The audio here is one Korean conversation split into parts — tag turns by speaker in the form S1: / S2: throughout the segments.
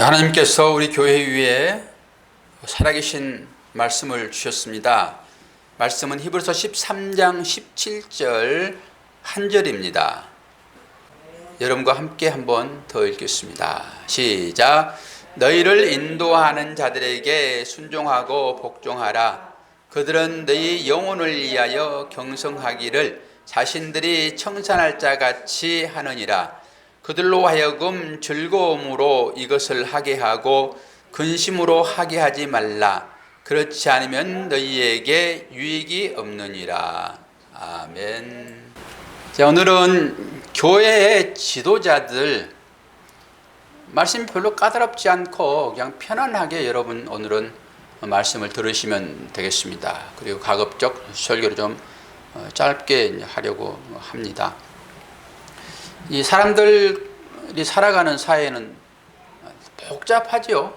S1: 하나님께서 우리 교회 위에 살아계신 말씀을 주셨습니다. 말씀은 히브리서 13장 17절 한 절입니다. 여러분과 함께 한번 더 읽겠습니다. 시작. 너희를 인도하는 자들에게 순종하고 복종하라. 그들은 너희 영혼을 위하여 경성하기를 자신들이 청산할 자 같이 하느니라. 그들로 하여금 즐거움으로 이것을 하게 하고 근심으로 하게 하지 말라. 그렇지 않으면 너희에게 유익이 없느니라. 아멘. 자, 오늘은 교회의 지도자들 말씀이 별로 까다롭지 않고 그냥 편안하게 여러분 오늘은 말씀을 들으시면 되겠습니다. 그리고 가급적 설교를 좀 짧게 하려고 합니다. 이 사람들이 살아가는 사회는 복잡하죠.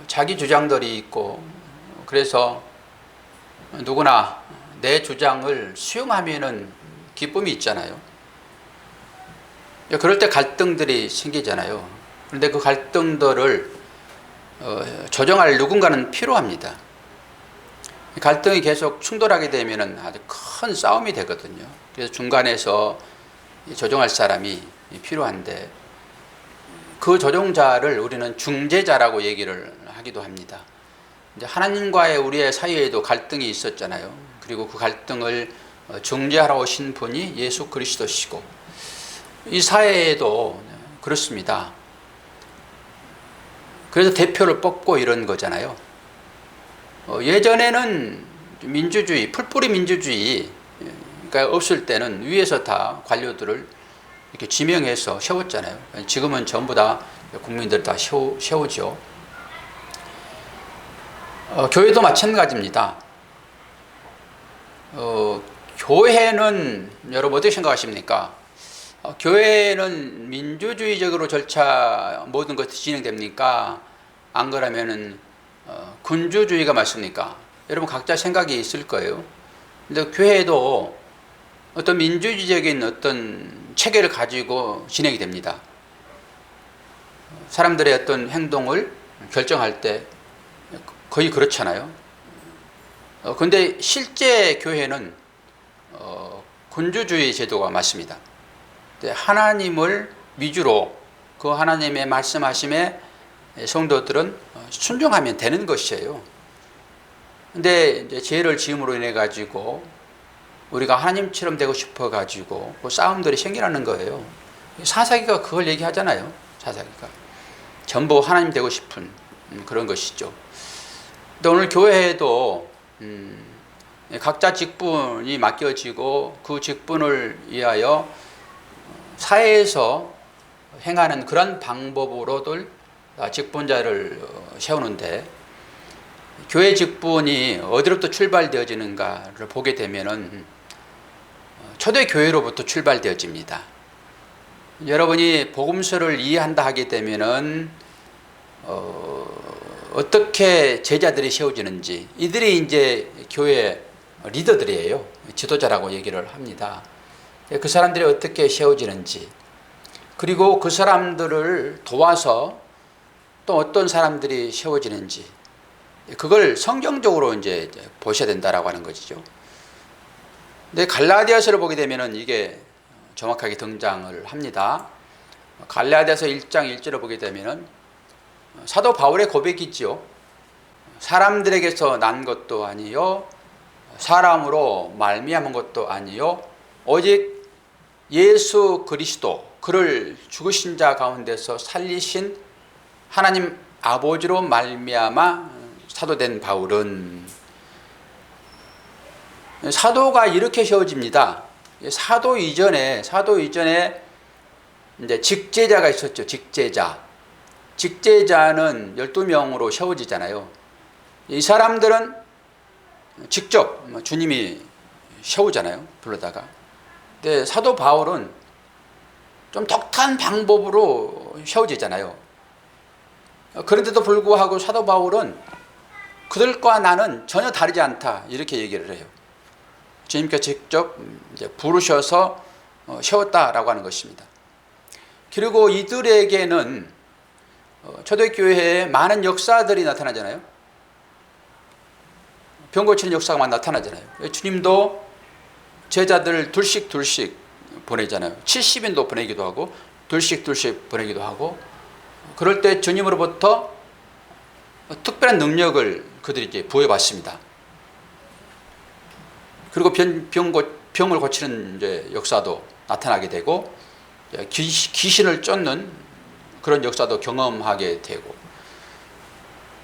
S1: 자기 주장들이 있고, 그래서 누구나 내 주장을 수용하면은 기쁨이 있잖아요. 그럴 때 갈등들이 생기잖아요. 그런데 그 갈등들을 조정할 누군가는 필요합니다. 갈등이 계속 충돌하게 되면은 아주 큰 싸움이 되거든요. 그래서 중간에서 조정할 사람이 필요한데, 그 조정자를 우리는 중재자라고 얘기를 하기도 합니다. 이제 하나님과의 우리의 사이에도 갈등이 있었잖아요. 그리고 그 갈등을 중재하러 오신 분이 예수 그리스도시고, 이 사회에도 그렇습니다. 그래서 대표를 뽑고 이런 거잖아요. 예전에는 민주주의, 풀뿌리 민주주의 없을 때는 위에서 다 관료들을 이렇게 지명해서 세웠잖아요. 지금은 전부 다 국민들 다 세우죠. 교회도 마찬가지입니다. 교회는 여러분 어떻게 생각하십니까? 교회는 민주주의적으로 절차 모든 것이 진행됩니까? 안 그러면은 군주주의가 맞습니까? 여러분 각자 생각이 있을 거예요. 근데 교회도 어떤 민주주의적인 어떤 체계를 가지고 진행이 됩니다. 사람들의 어떤 행동을 결정할 때 거의 그렇잖아요. 그런데 실제 교회는 군주주의 제도가 맞습니다. 하나님을 위주로 그 하나님의 말씀하심에 성도들은 순종하면 되는 것이에요. 근데 이제 죄를 지음으로 인해 가지고 우리가 하나님처럼 되고 싶어 가지고 그 싸움들이 생기라는 거예요. 사사기가 그걸 얘기하잖아요. 사사기가 전부 하나님 되고 싶은 그런 것이죠. 근데 오늘 교회에도 각자 직분이 맡겨지고 그 직분을 위하여 사회에서 행하는 그런 방법으로들 직분자를 세우는데, 교회 직분이 어디로부터 출발되어지는가를 보게 되면은 초대교회로부터 출발되어집니다. 여러분이 복음서를 이해한다 하게 되면은 어떻게 제자들이 세워지는지, 이들이 이제 교회 리더들이에요. 지도자라고 얘기를 합니다. 그 사람들이 어떻게 세워지는지, 그리고 그 사람들을 도와서 또 어떤 사람들이 세워지는지, 그걸 성경적으로 이제 보셔야 된다라고 하는 것이죠. 근데 갈라디아서를 보게 되면은 이게 정확하게 등장을 합니다. 갈라디아서 1장 1절을 보게 되면은 사도 바울의 고백이지요. 사람들에게서 난 것도 아니요, 사람으로 말미암은 것도 아니요, 오직 예수 그리스도, 그를 죽으신 자 가운데서 살리신 하나님 아버지로 말미암아 사도된 바울은, 사도가 이렇게 세워집니다. 사도 이전에 이제 직제자가 있었죠. 직제자는 12명으로 세워지잖아요. 이 사람들은 직접 주님이 세우잖아요. 불러다가. 근데 사도 바울은 좀 독특한 방법으로 세워지잖아요. 그런데도 불구하고 사도 바울은 그들과 나는 전혀 다르지 않다, 이렇게 얘기를 해요. 주님께서 직접 이제 부르셔서 세웠다라고 하는 것입니다. 그리고 이들에게는 초대교회에 많은 역사들이 나타나잖아요. 병 고치는 역사가 막 나타나잖아요. 주님도 제자들 둘씩 보내잖아요. 70인도 보내기도 하고 둘씩 보내기도 하고, 그럴 때 주님으로부터 특별한 능력을 그들이 이제 부여받습니다. 그리고 병을 고치는 이제 역사도 나타나게 되고, 귀신을 쫓는 그런 역사도 경험하게 되고.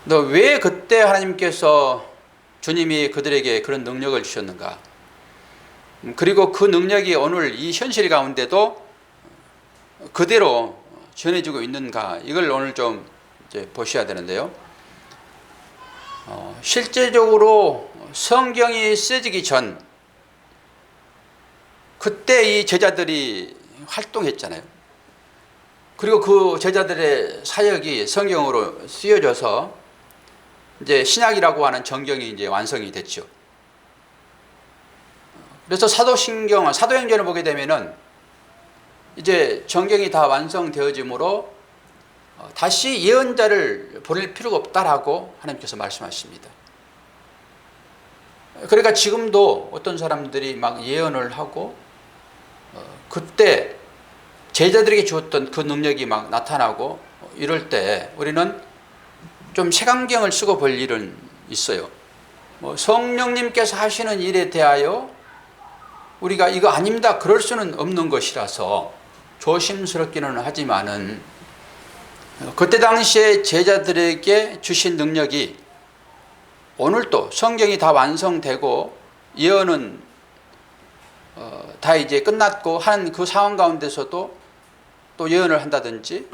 S1: 왜 그때 하나님께서 주님이 그들에게 그런 능력을 주셨는가? 그리고 그 능력이 오늘 이 현실 가운데도 그대로 전해지고 있는가? 이걸 오늘 좀 이제 보셔야 되는데요. 실제적으로 성경이 쓰여지기 전, 그때 이 제자들이 활동했잖아요. 그리고 그 제자들의 사역이 성경으로 쓰여져서 이제 신약이라고 하는 정경이 이제 완성이 됐죠. 그래서 사도행전을 보게 되면은 이제 정경이 다 완성되어지므로 다시 예언자를 보낼 필요가 없다라고 하나님께서 말씀하십니다. 그러니까 지금도 어떤 사람들이 막 예언을 하고 그때 제자들에게 주었던 그 능력이 막 나타나고 이럴 때 우리는 좀 색안경을 쓰고 볼 일은 있어요. 성령님께서 하시는 일에 대하여 우리가 이거 아닙니다, 그럴 수는 없는 것이라서 조심스럽기는 하지만은, 그때 당시에 제자들에게 주신 능력이 오늘도 성경이 다 완성되고 예언은 다 이제 끝났고 한 그 상황 가운데서도 또 예언을 한다든지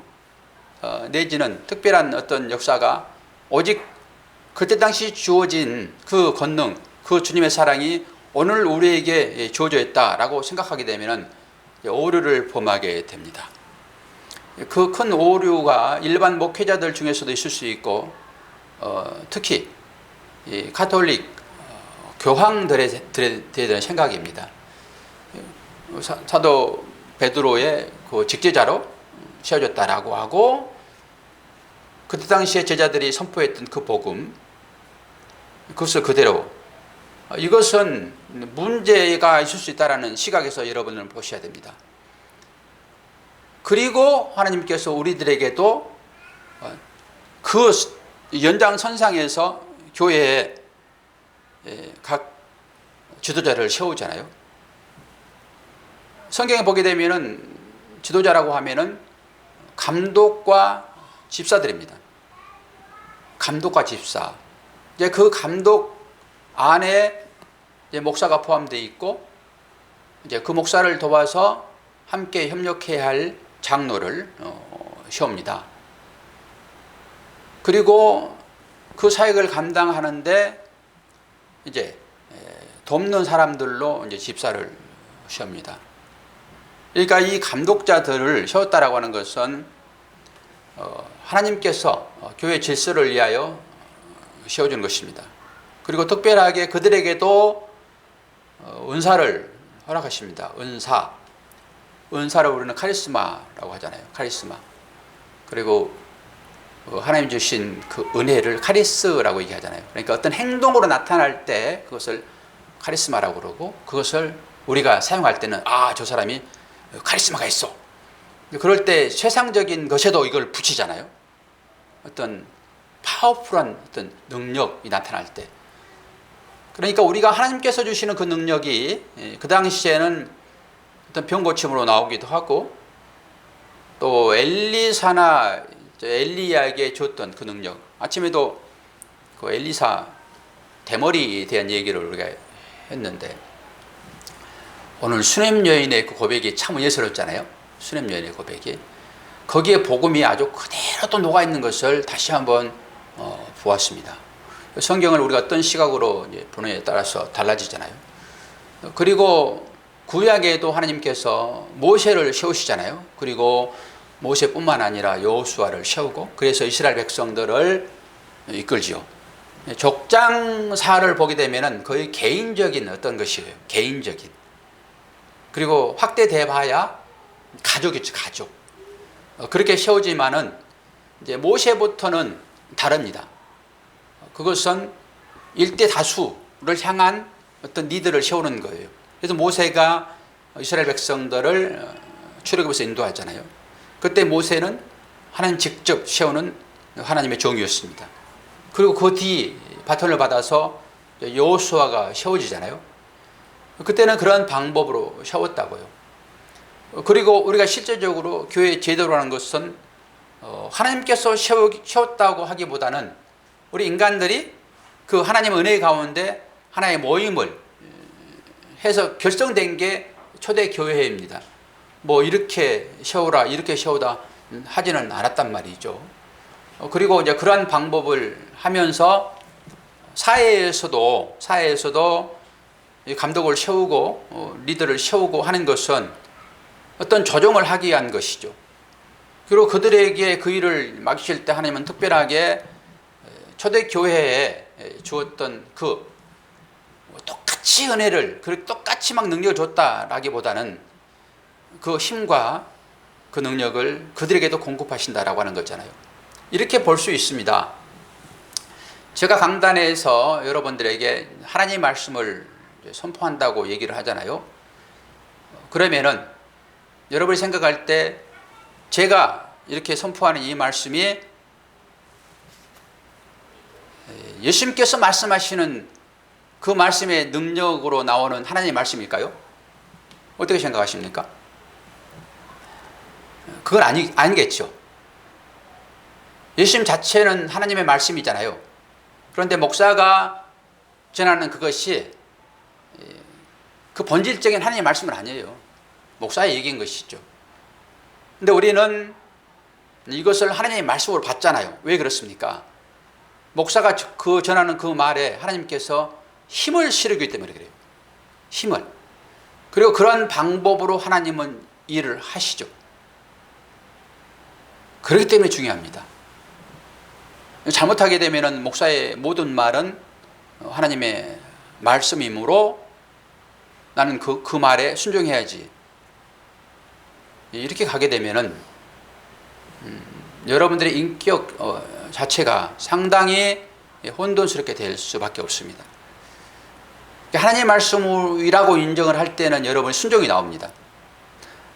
S1: 내지는 특별한 어떤 역사가 오직 그때 당시 주어진 그 권능, 그 주님의 사랑이 오늘 우리에게 주어져 있다라고 생각하게 되면 오류를 범하게 됩니다. 그 큰 오류가 일반 목회자들 중에서도 있을 수 있고, 특히 이 가톨릭 교황들에 대한 생각입니다. 사도 베드로의 그 직제자로 세워졌다라고 하고, 그때 당시에 제자들이 선포했던 그 복음, 그것을 그대로, 이것은 문제가 있을 수 있다는 시각에서 여러분을 보셔야 됩니다. 그리고 하나님께서 우리들에게도 그 연장선상에서 교회에 각 지도자를 세우잖아요. 성경에 보게 되면은 지도자라고 하면은 감독과 집사들입니다. 감독과 집사. 이제 그 감독 안에 이제 목사가 포함되어 있고, 이제 그 목사를 도와서 함께 협력해야 할 장로를 세웁니다. 그리고 그 사역을 감당하는데 이제 돕는 사람들로 이제 집사를 세웁니다. 그러니까 이 감독자들을 세웠다라고 하는 것은 하나님께서 교회 질서를 위하여 세워준 것입니다. 그리고 특별하게 그들에게도 은사를 허락하십니다. 은사를 우리는 카리스마라고 하잖아요. 카리스마. 그리고 하나님 주신 그 은혜를 카리스라고 얘기하잖아요. 그러니까 어떤 행동으로 나타날 때 그것을 카리스마라고 그러고, 그것을 우리가 사용할 때는 저 사람이 카리스마가 있어. 그럴 때 세상적인 것에도 이걸 붙이잖아요. 어떤 파워풀한 어떤 능력이 나타날 때. 그러니까 우리가 하나님께서 주시는 그 능력이 그 당시에는 어떤 병 고침으로 나오기도 하고, 또 엘리사나 엘리야에게 줬던 그 능력. 아침에도 그 엘리사 대머리에 대한 얘기를 우리가 했는데, 오늘 수냄 여인의 그 고백이 참 은혜스럽잖아요. 수냄 여인의 고백이. 거기에 복음이 아주 그대로 또 녹아있는 것을 다시 한번 보았습니다. 성경을 우리가 어떤 시각으로 보느냐에 따라서 달라지잖아요. 그리고 구약에도 하나님께서 모세를 세우시잖아요. 그리고 모세뿐만 아니라 여호수아를 세우고, 그래서 이스라엘 백성들을 이끌지요. 족장사를 보게 되면 거의 개인적인 어떤 것이에요. 개인적인. 그리고 확대돼 봐야 가족이죠. 가족. 그렇게 세우지만은 이제 모세부터는 다릅니다. 그것은 일대 다수를 향한 어떤 리더를 세우는 거예요. 그래서 모세가 이스라엘 백성들을 출애굽에서 인도하잖아요. 그때 모세는 하나님 직접 세우는 하나님의 종이었습니다. 그리고 그 뒤 바톤을 받아서 여호수아가 세워지잖아요. 그때는 그런 방법으로 세웠다고요. 그리고 우리가 실제적으로 교회 제도라는 것은 하나님께서 세웠다고 하기보다는 우리 인간들이 그 하나님의 은혜 가운데 하나의 모임을 해서 결정된 게 초대 교회입니다. 뭐 이렇게 세우라 이렇게 세우다 하지는 않았단 말이죠. 그리고 이제 그러한 방법을 하면서 사회에서도 감독을 세우고 리더를 세우고 하는 것은 어떤 조정을 하기 위한 것이죠. 그리고 그들에게 그 일을 맡기실 때 하나님은 특별하게 초대교회에 주었던 그 똑같이 은혜를 똑같이 막 능력을 줬다라기보다는 그 힘과 그 능력을 그들에게도 공급하신다라고 하는 거잖아요. 이렇게 볼 수 있습니다. 제가 강단에서 여러분들에게 하나님의 말씀을 선포한다고 얘기를 하잖아요. 그러면은 여러분이 생각할 때 제가 이렇게 선포하는 이 말씀이 예수님께서 말씀하시는 그 말씀의 능력으로 나오는 하나님의 말씀일까요? 어떻게 생각하십니까? 그건 아니겠죠. 예수님 자체는 하나님의 말씀이잖아요. 그런데 목사가 전하는 그것이 그 본질적인 하나님의 말씀은 아니에요. 목사의 얘기인 것이죠. 근데 우리는 이것을 하나님의 말씀으로 받잖아요. 왜 그렇습니까? 목사가 그 전하는 그 말에 하나님께서 힘을 실으기 때문에 그래요. 힘을. 그리고 그런 방법으로 하나님은 일을 하시죠. 그렇기 때문에 중요합니다. 잘못하게 되면 목사의 모든 말은 하나님의 말씀이므로 나는 그 말에 순종해야지. 이렇게 가게 되면은 여러분들의 인격 자체가 상당히 혼돈스럽게 될 수밖에 없습니다. 하나님의 말씀이라고 인정을 할 때는 여러분 순종이 나옵니다.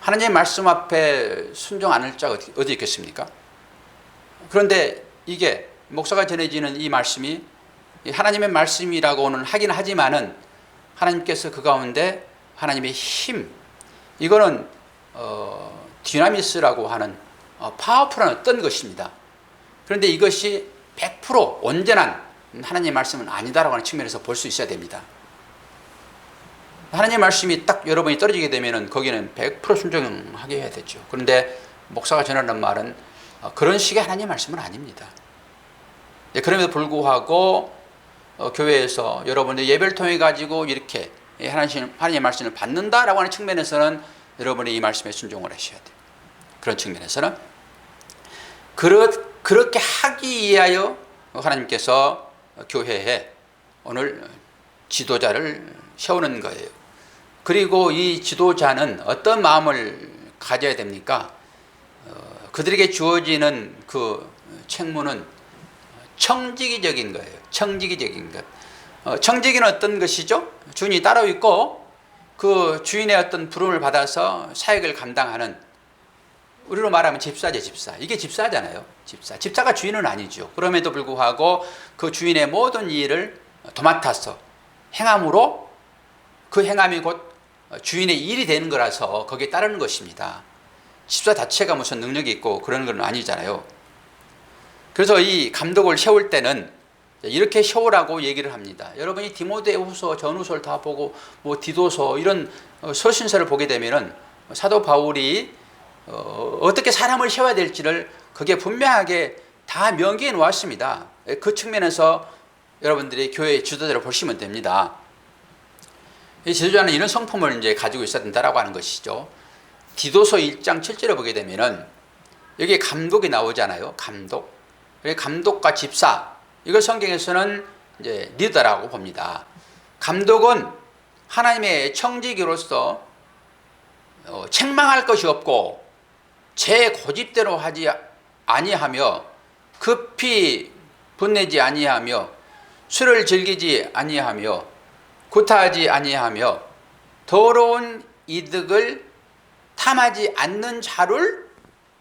S1: 하나님의 말씀 앞에 순종 안 할 자가 어디 있겠습니까? 그런데 이게 목사가 전해지는 이 말씀이 하나님의 말씀이라고는 하긴 하지만은 하나님께서 그 가운데 하나님의 힘, 이거는 디나미스라고 하는 파워풀한 어떤 것입니다. 그런데 이것이 100% 온전한 하나님의 말씀은 아니다라고 하는 측면에서 볼 수 있어야 됩니다. 하나님의 말씀이 딱 여러분이 떨어지게 되면 거기는 100% 순종하게 해야 되죠. 그런데 목사가 전하는 말은 그런 식의 하나님의 말씀은 아닙니다. 그럼에도 불구하고 교회에서 여러분의 예배를 통해 가지고 이렇게 하나님의 말씀을 받는다라고 하는 측면에서는 여러분이 이 말씀에 순종을 하셔야 돼요. 그런 측면에서는 그렇게 하기 위하여 하나님께서 교회에 오늘 지도자를 세우는 거예요. 그리고 이 지도자는 어떤 마음을 가져야 됩니까? 그들에게 주어지는 그 책무는 청지기적인 거예요. 청지기적인 것. 청지기는 어떤 것이죠? 주인이 따로 있고 그 주인의 어떤 부름을 받아서 사역을 감당하는, 우리로 말하면 집사죠, 집사. 이게 집사잖아요. 집사가 주인은 아니죠. 그럼에도 불구하고 그 주인의 모든 일을 도맡아서 행함으로 그 행함이 곧 주인의 일이 되는 거라서 거기에 따르는 것입니다. 집사 자체가 무슨 능력이 있고 그런 건 아니잖아요. 그래서 이 감독을 세울 때는 이렇게 세우라고 얘기를 합니다. 여러분이 디모데후서, 전후서를 다 보고 뭐 디도서 이런 서신서를 보게 되면은 사도 바울이 어떻게 사람을 세워야 될지를 거기에 분명하게 다 명기해 놓았습니다. 그 측면에서 여러분들이 교회 지도자를 보시면 됩니다. 이 지도자는 이런 성품을 이제 가지고 있어야 된다라고 하는 것이죠. 디도서 1장 7절에 보게 되면은 여기에 감독이 나오잖아요. 감독. 감독과 집사. 이걸 성경에서는 이제 리더라고 봅니다. 감독은 하나님의 청지기로서 책망할 것이 없고 제 고집대로 하지 아니하며 급히 분내지 아니하며 술을 즐기지 아니하며 구타하지 아니하며 더러운 이득을 탐하지 않는 자를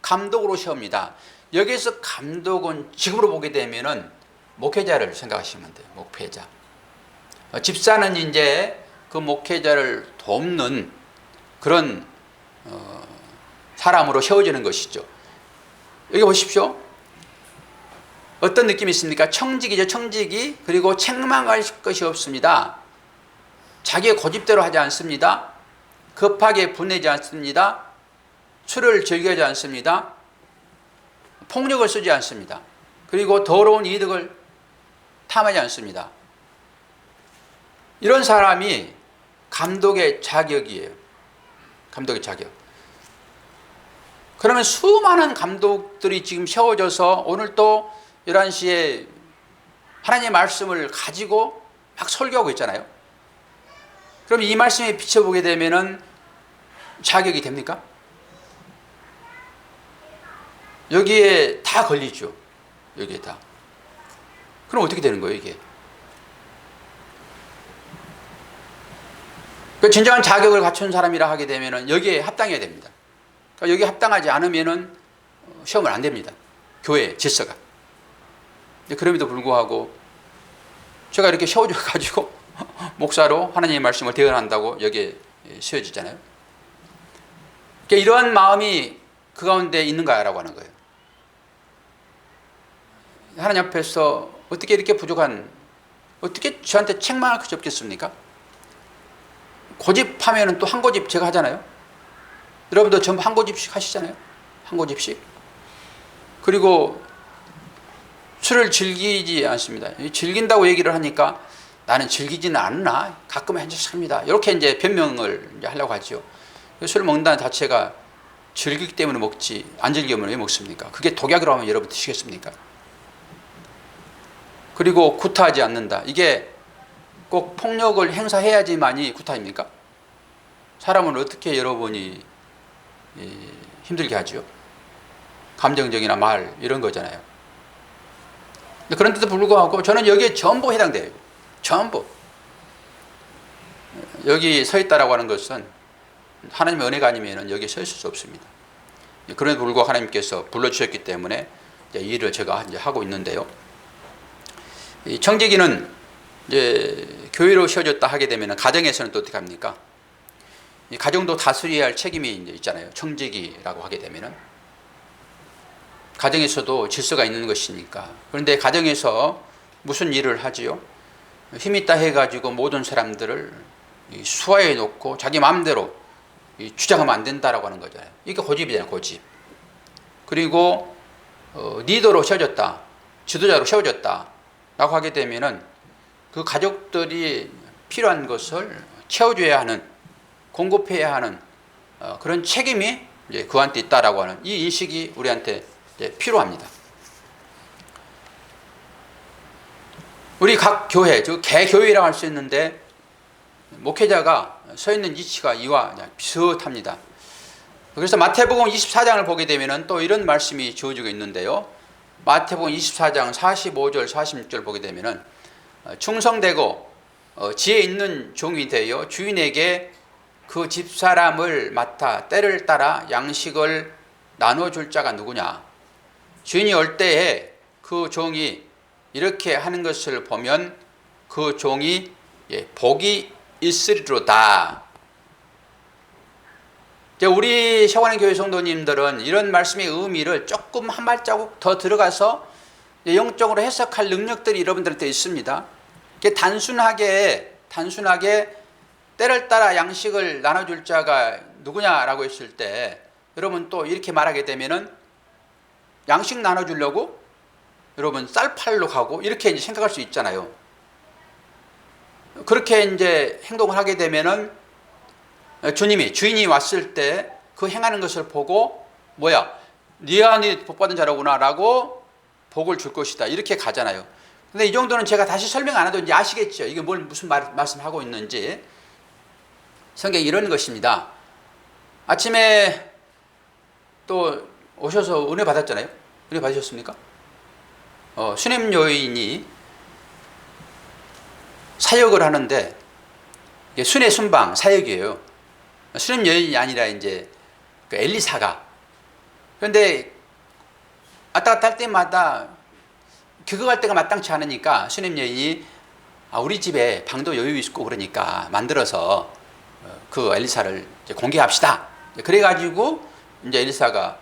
S1: 감독으로 세웁니다. 여기서 감독은 지금으로 보게 되면은 목회자를 생각하시면 돼요. 목회자. 집사는 이제 그 목회자를 돕는 그런 사람으로 세워지는 것이죠. 여기 보십시오. 어떤 느낌이 있습니까? 청직이죠. 청직이. 그리고 책망할 것이 없습니다. 자기의 고집대로 하지 않습니다. 급하게 분내지 않습니다. 술을 즐기지 않습니다. 폭력을 쓰지 않습니다. 그리고 더러운 이득을 탐하지 않습니다. 이런 사람이 감독의 자격이에요. 감독의 자격. 그러면 수많은 감독들이 지금 세워져서 오늘 또 11시에 하나님의 말씀을 가지고 막 설교하고 있잖아요. 그럼 이 말씀에 비춰보게 되면은 자격이 됩니까? 여기에 다 걸리죠. 여기에 다. 그럼 어떻게 되는 거예요, 이게? 그 진정한 자격을 갖춘 사람이라 하게 되면은 여기에 합당해야 됩니다. 그러니까 여기에 합당하지 않으면은 시험을 안 됩니다. 교회 질서가. 그럼에도 불구하고 제가 이렇게 세워져 가지고 목사로 하나님의 말씀을 대언한다고 여기에 세워지잖아요. 그러니까 이러한 마음이 그 가운데 있는가라고 하는 거예요. 하나님 앞에서 어떻게 이렇게 부족한, 어떻게 저한테 책망할 것이 없겠습니까? 고집하면 또 한 고집 제가 하잖아요. 여러분도 전부 한 고집씩 하시잖아요. 한 고집씩. 그리고 술을 즐기지 않습니다. 즐긴다고 얘기를 하니까 나는 즐기지는 않나? 가끔 한 잔씩 합니다. 이렇게 이제 변명을 이제 하려고 하죠. 술 먹는다는 자체가 즐기기 때문에 먹지, 안 즐기면 왜 먹습니까? 그게 독약이라고 하면 여러분 드시겠습니까? 그리고 구타하지 않는다. 이게 꼭 폭력을 행사해야지만이 구타입니까? 사람은 어떻게 여러분이 힘들게 하죠? 감정적이나 말 이런 거잖아요. 그런데도 불구하고 저는 여기에 전부 해당돼요. 전부. 여기 서 있다라고 하는 것은 하나님의 은혜가 아니면 여기에 서 있을 수 없습니다. 그럼에도 불구하고 하나님께서 불러주셨기 때문에 이 일을 제가 이제 하고 있는데요. 이 청지기는 이제 교회로 세워졌다 하게 되면 가정에서는 또 어떻게 합니까? 이 가정도 다스려야 할 책임이 이제 있잖아요. 청지기라고 하게 되면은 가정에서도 질서가 있는 것이니까. 그런데 가정에서 무슨 일을 하지요? 힘 있다 해가지고 모든 사람들을 수하에 놓고 자기 마음대로 주장하면 안 된다라고 하는 거잖아요. 이게 고집이잖아요, 고집. 그리고 리더로 세워졌다, 지도자로 세워졌다 라고 하게 되면은 그 가족들이 필요한 것을 채워줘야 하는, 공급해야 하는 그런 책임이 이제 그한테 있다라고 하는 이 인식이 우리한테 필요합니다. 우리 각 교회, 즉 개교회라고 할 수 있는데 목회자가 서 있는 위치가 이와 비슷합니다. 그래서 마태복음 24장을 보게 되면 또 이런 말씀이 주어지고 있는데요. 마태복음 24장 45절 46절 보게 되면 충성되고 지혜 있는 종이 되어 주인에게 그 집사람을 맡아 때를 따라 양식을 나눠줄 자가 누구냐. 주인이 올 때에 그 종이 이렇게 하는 것을 보면 그 종이 복이 있으리로다. 우리 샤워하는 교회 성도님들은 이런 말씀의 의미를 조금 한 발자국 더 들어가서 영적으로 해석할 능력들이 여러분들한테 있습니다. 단순하게 때를 따라 양식을 나눠줄 자가 누구냐라고 했을 때 여러분 또 이렇게 말하게 되면은 양식 나눠주려고 여러분 쌀팔로 가고 이렇게 이제 생각할 수 있잖아요. 그렇게 이제 행동을 하게 되면은 주인이 왔을 때 그 행하는 것을 보고 네 복받은 자로구나라고 복을 줄 것이다 이렇게 가잖아요. 근데 이 정도는 제가 다시 설명 안 해도 이제 아시겠죠. 이게 무슨 말씀하고 있는지. 성경이 이런 것입니다. 아침에 또 오셔서 은혜 받았잖아요. 은혜 받으셨습니까? 수냄 여인이 사역을 하는데 이게 순회 순방 사역이에요. 수냄 여인이 아니라 이제 그 엘리사가. 그런데 왔다 갔다 할 때마다 교육할 때가 마땅치 않으니까 수냄 여인이 우리 집에 방도 여유 있고 그러니까 만들어서 그 엘리사를 이제 공개합시다. 그래가지고 이제 엘리사가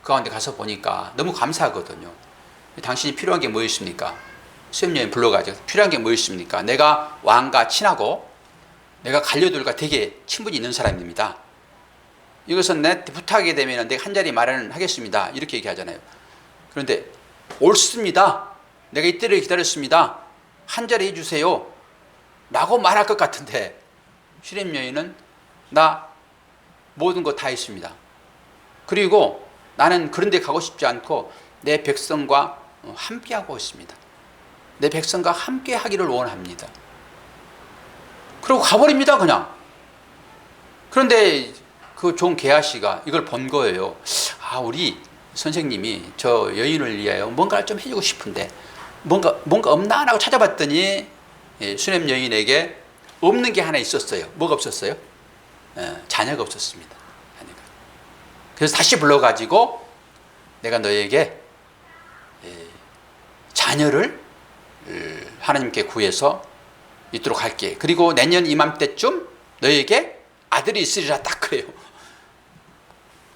S1: 그 가운데 가서 보니까 너무 감사하거든요. 당신이 필요한 게 뭐 있습니까? 수냄 여인 불러가지고 필요한 게 뭐 있습니까? 내가 왕과 친하고 내가 관료들과 되게 친분이 있는 사람입니다. 이것은 내 부탁하게 되면 내가 한 자리 마련하겠습니다. 이렇게 얘기하잖아요. 그런데 옳습니다. 내가 이때를 기다렸습니다. 한 자리 해주세요. 라고 말할 것 같은데 수냄 여인은 나 모든 거 다 했습니다. 그리고 나는 그런 데 가고 싶지 않고 내 백성과 함께 하고 있습니다. 내 백성과 함께 하기를 원합니다. 그리고 가버립니다 그냥. 그런데 그 종 게하시가 이걸 본 거예요. 우리 선생님이 저 여인을 위하여 뭔가를 좀 해주고 싶은데 뭔가 없나 하고 찾아봤더니 수냄 여인에게 없는 게 하나 있었어요. 뭐가 없었어요? 자녀가 없었습니다. 자녀가. 그래서 다시 불러가지고 내가 너에게 자녀를 하나님께 구해서 있도록 할게. 그리고 내년 이맘때쯤 너에게 아들이 있으리라. 딱 그래요.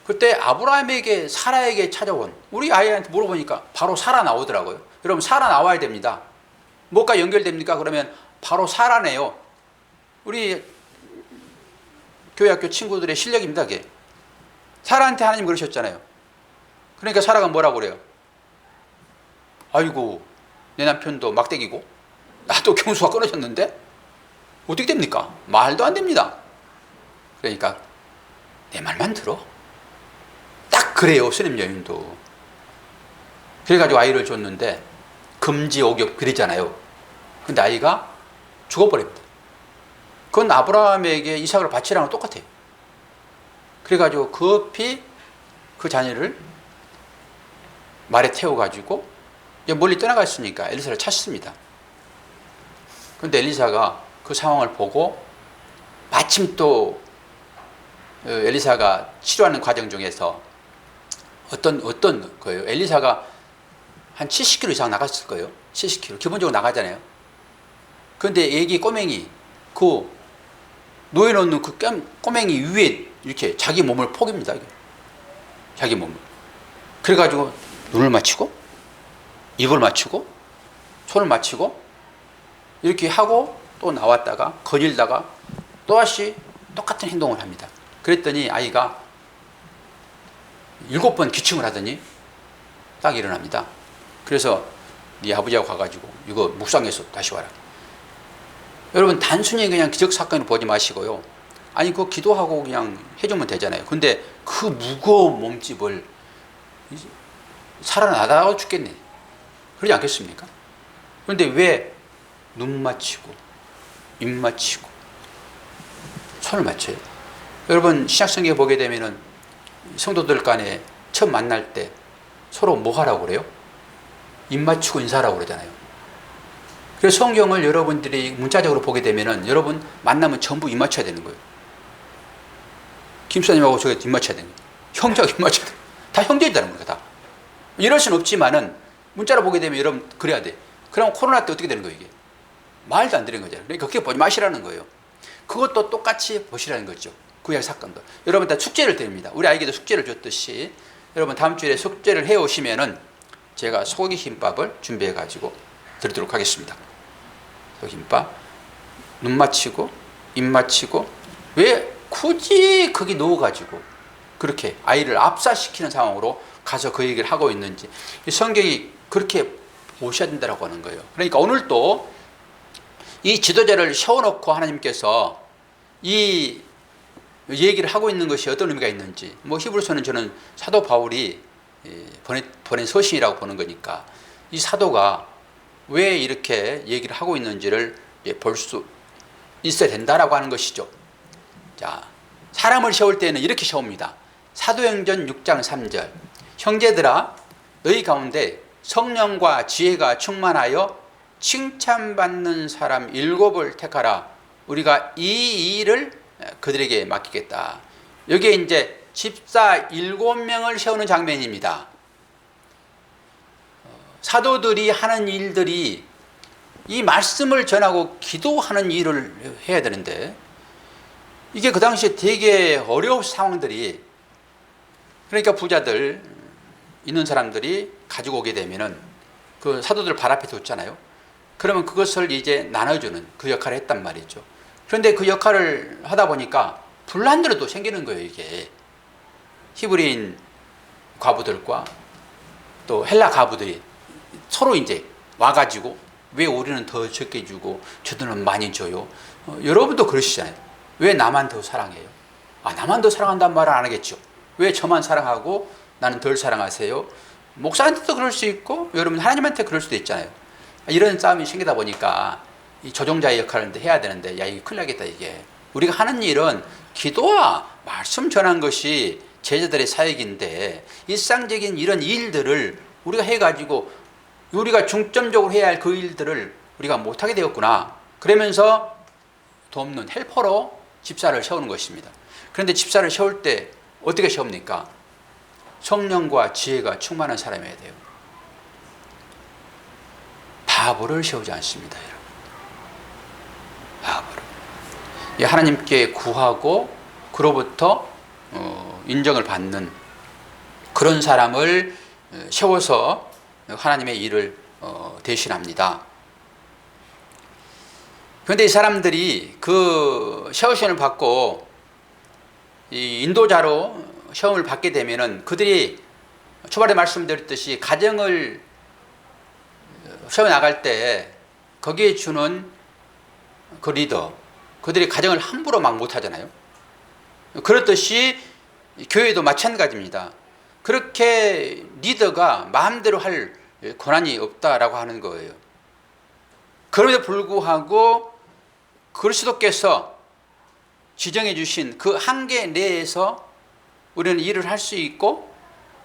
S1: 그때 아브라함에게 사라에게 찾아온 우리 아이한테 물어보니까 바로 사라 나오더라고요. 여러분 사라 나와야 됩니다. 뭐가 연결됩니까? 그러면 바로 사라네요. 우리 교회학교 친구들의 실력입니다. 그게. 사라한테 하나님 그러셨잖아요. 그러니까 사라가 뭐라고 그래요? 아이고 내 남편도 막대기고 나도 경수가 끊어졌는데 어떻게 됩니까? 말도 안 됩니다. 그러니까 내 말만 들어. 딱 그래요. 수냄 여인도. 그래가지고 아이를 줬는데 금지 오격 그러잖아요. 근데 아이가 죽어버립니다. 그건 아브라함에게 이삭을 바치라는 거 똑같아요. 그래가지고 급히 그 자녀를 말에 태워가지고 멀리 떠나갔으니까 엘리사를 찾습니다. 그런데 엘리사가 그 상황을 보고 마침 또 엘리사가 치료하는 과정 중에서 어떤 거예요. 엘리사가 한 70km 이상 나갔을 거예요. 70km 기본적으로 나가잖아요. 그런데 애기 꼬맹이 그 놓여놓는 그 꼬맹이 위에 이렇게 자기 몸을 포깁니다. 자기 몸을. 그래가지고 눈을 맞추고 입을 맞추고 손을 맞추고 이렇게 하고 또 나왔다가 거닐다가 또다시 똑같은 행동을 합니다. 그랬더니 아이가 7번 기침을 하더니 딱 일어납니다. 그래서 네 아버지하고 가가지고 이거 묵상해서 다시 와라. 여러분 단순히 그냥 기적사건을 보지 마시고요. 아니 그거 기도하고 그냥 해주면 되잖아요. 근데 그 무거운 몸집을 살아나다가 죽겠네. 그러지 않겠습니까? 그런데 왜 눈 맞추고 입 맞추고 손을 맞춰요? 여러분 신약성경에 보게 되면은 성도들 간에 처음 만날 때 서로 뭐 하라고 그래요? 입 맞추고 인사하라고 그러잖아요. 그래서 성경을 여러분들이 문자적으로 보게 되면은 여러분 만나면 전부 입 맞춰야 되는 거예요. 김수사님하고 저게 입 맞춰야 되는 거예요. 형제하고 입 맞춰야 돼요. 다 형제이다는 거예요. 다. 이럴 수는 없지만은 문자로 보게 되면 여러분 그래야 돼. 그럼 코로나 때 어떻게 되는 거예요 이게? 말도 안 되는 거잖아요. 그러니까 그렇게 보지 마시라는 거예요. 그것도 똑같이 보시라는 거죠. 구약 사건도. 여러분 다 숙제를 드립니다. 우리 아이에게도 숙제를 줬듯이 여러분 다음 주에 숙제를 해오시면은 제가 소고기 김밥을 준비해 가지고 드리도록 하겠습니다. 소고기 김밥 눈 맞추고 입 맞추고 왜 굳이 거기 넣어가지고 그렇게 아이를 압사시키는 상황으로 가서 그 얘기를 하고 있는지 성경이 그렇게 보셔야 된다고 하는 거예요. 그러니까 오늘도 이 지도자를 세워놓고 하나님께서 이 얘기를 하고 있는 것이 어떤 의미가 있는지 히브리서는 저는 사도 바울이 보낸 서신이라고 보는 거니까 이 사도가 왜 이렇게 얘기를 하고 있는지를 볼 수 있어야 된다라고 하는 것이죠. 자, 사람을 세울 때는 이렇게 세웁니다. 사도행전 6장 3절 형제들아 너희 가운데 성령과 지혜가 충만하여 칭찬받는 사람 7을 택하라. 우리가 이 일을 그들에게 맡기겠다. 여기에 이제 집사 7명을 세우는 장면입니다. 사도들이 하는 일들이 이 말씀을 전하고 기도하는 일을 해야 되는데, 이게 그 당시에 되게 어려운 상황들이, 그러니까 부자들 있는 사람들이 가지고 오게 되면은 그 사도들 발 앞에 뒀잖아요. 그러면 그것을 이제 나눠주는 그 역할을 했단 말이죠. 그런데 그 역할을 하다 보니까 분란들도 생기는 거예요. 이게 히브리인 과부들과 또 헬라 과부들이 서로 이제 와가지고, 왜 우리는 더 적게 주고 저들은 많이 줘요? 여러분도 그러시잖아요. 왜 나만 더 사랑해요? 나만 더 사랑한다는 말은 안 하겠죠. 왜 저만 사랑하고 나는 덜 사랑하세요? 목사한테도 그럴 수 있고, 여러분 하나님한테 그럴 수도 있잖아요. 이런 싸움이 생기다 보니까 이 조종자의 역할을 해야 되는데, 야, 이게 큰일 나겠다. 이게 우리가 하는 일은 기도와 말씀 전한 것이 제자들의 사역인데, 일상적인 이런 일들을 우리가 해가지고 우리가 중점적으로 해야 할 그 일들을 우리가 못하게 되었구나. 그러면서 돕는 헬퍼로 집사를 세우는 것입니다. 그런데 집사를 세울 때 어떻게 세웁니까? 성령과 지혜가 충만한 사람이어야 돼요. 바보를 세우지 않습니다, 여러분. 바보를. 하나님께 구하고 그로부터 인정을 받는 그런 사람을 세워서 하나님의 일을 대신합니다. 그런데 이 사람들이 그 세우심을 받고 이 인도자로 시험을 받게 되면은, 그들이 초반에 말씀드렸듯이 가정을 세워 나갈 때 거기에 주는 그 리더, 그들이 가정을 함부로 막 못하잖아요. 그렇듯이 교회도 마찬가지입니다. 그렇게 리더가 마음대로 할 권한이 없다라고 하는 거예요. 그럼에도 불구하고 그리스도께서 지정해 주신 그 한계 내에서 우리는 일을 할 수 있고,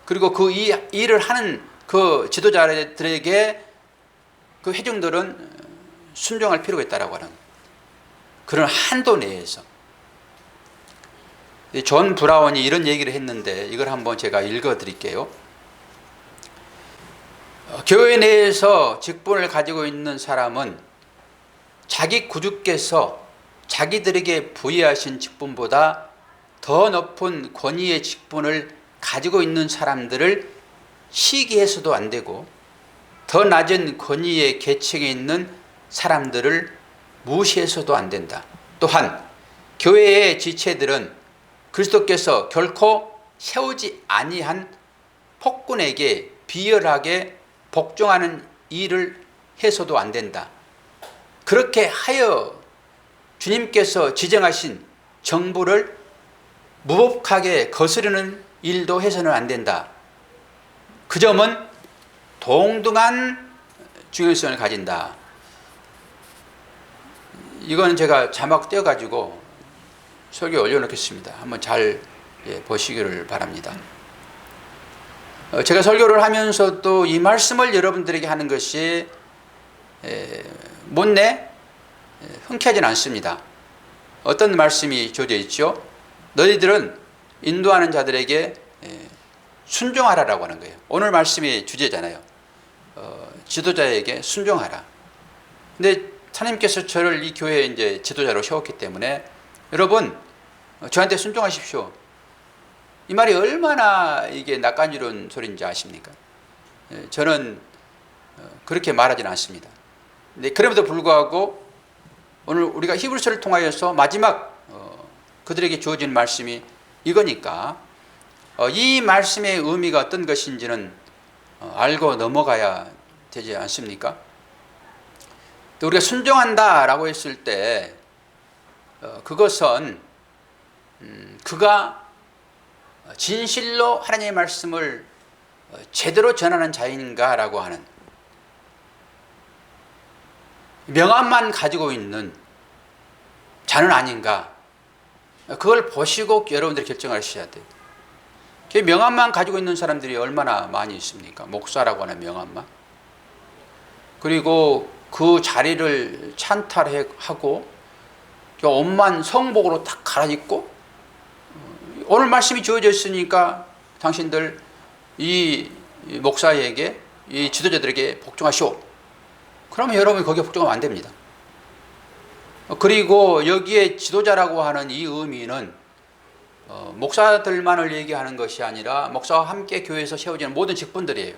S1: 그리고 그 일을 하는 그 지도자들에게 그 회중들은 순종할 필요가 있다라고 하는 그런 한도 내에서. 존 브라운이 이런 얘기를 했는데, 이걸 한번 제가 읽어 드릴게요. 교회 내에서 직분을 가지고 있는 사람은 자기 구주께서 자기들에게 부여하신 직분보다 더 높은 권위의 직분을 가지고 있는 사람들을 시기해서도 안 되고, 더 낮은 권위의 계층에 있는 사람들을 무시해서도 안 된다. 또한 교회의 지체들은 그리스도께서 결코 세우지 아니한 폭군에게 비열하게 복종하는 일을 해서도 안 된다. 그렇게 하여 주님께서 지정하신 정부를 무법하게 거스르는 일도 해서는 안 된다. 그 점은 동등한 중요성을 가진다. 이건 제가 자막 떼어가지고 설교에 올려놓겠습니다. 한번 잘 보시기를 바랍니다. 제가 설교를 하면서도 이 말씀을 여러분들에게 하는 것이 못내 흔쾌하지는 않습니다. 어떤 말씀이 주어져 있죠? 너희들은 인도하는 자들에게 순종하라라고 하는 거예요. 오늘 말씀이 주제잖아요. 지도자에게 순종하라. 근데 하나님께서 저를 이 교회에 이제 지도자로 세웠기 때문에, 여러분 저한테 순종하십시오. 이 말이 얼마나 이게 낯간지러운 소리인지 아십니까? 저는 그렇게 말하지는 않습니다. 근데 그럼에도 불구하고 오늘 우리가 히브리서를 통하여서 마지막 그들에게 주어진 말씀이 이거니까, 이 말씀의 의미가 어떤 것인지는 알고 넘어가야 되지 않습니까? 또 우리가 순종한다라고 했을 때 그것은 그가 진실로 하나님의 말씀을 제대로 전하는 자인가라고 하는 명함만 가지고 있는 자는 아닌가, 그걸 보시고 여러분들이 결정하셔야 돼요. 그 명함만 가지고 있는 사람들이 얼마나 많이 있습니까? 목사라고 하는 명함만. 그리고 그 자리를 찬탈하고 옷만 성복으로 딱 갈아입고 오늘 말씀이 주어져 있으니까 당신들 이 목사에게 이 지도자들에게 복종하시오. 그러면 여러분이 거기에 복종하면 안 됩니다. 그리고 여기에 지도자라고 하는 이 의미는 목사들만을 얘기하는 것이 아니라 목사와 함께 교회에서 세워지는 모든 직분들이에요.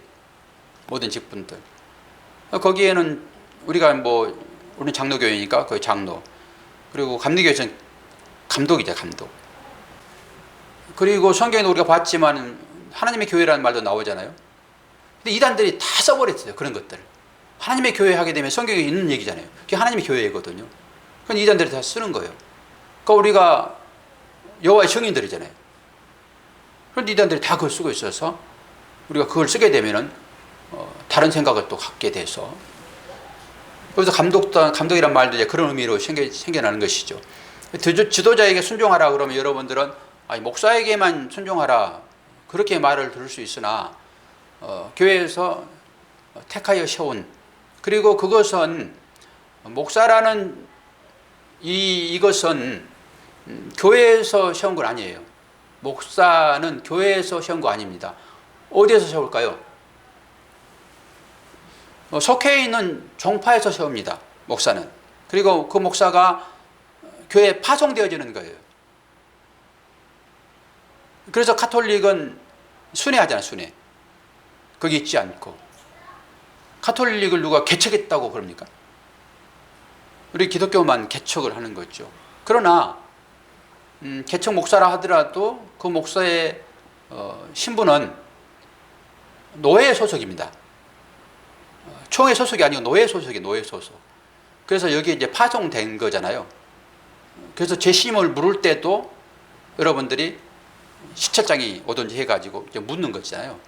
S1: 모든 직분들. 거기에는 우리가 우리는 장로교회니까 그 장로, 그리고 감리교회에서는 감독이죠, 감독. 그리고 성경에도 우리가 봤지만 하나님의 교회라는 말도 나오잖아요. 근데 이단들이 다 써버렸어요, 그런 것들을. 하나님의 교회 하게 되면 성경에 있는 얘기잖아요. 그게 하나님의 교회거든요. 그건 이단들이 다 쓰는 거예요. 그러니까 우리가 여호와의 증인들이잖아요. 그런데 이단들이 다 그걸 쓰고 있어서 우리가 그걸 쓰게 되면은 다른 생각을 또 갖게 돼서, 그래서 감독이란 말도 이제 그런 의미로 생겨나는 것이죠. 지도자에게 순종하라 그러면 여러분들은 아니, 목사에게만 순종하라 그렇게 말을 들을 수 있으나 교회에서 택하여 세운, 그리고 그것은 목사라는 이것은 교회에서 세운 건 아니에요. 목사는 교회에서 세운 거 아닙니다. 어디에서 세울까요? 속해 있는 종파에서 세웁니다, 목사는. 그리고 그 목사가 교회에 파송되어지는 거예요. 그래서 가톨릭은 순회하잖아요, 순회. 거기 있지 않고. 가톨릭을 누가 개척했다고 그럽니까? 우리 기독교만 개척을 하는 거죠. 그러나 개척 목사라 하더라도 그 목사의 신분은 노예 소속입니다. 총회 소속이 아니고 노예 소속이에요, 노예 소속. 그래서 여기에 이제 파송된 거잖아요. 그래서 재심을 물을 때도 여러분들이 시찰장이 오든지 해가지고 이제 묻는 거잖아요.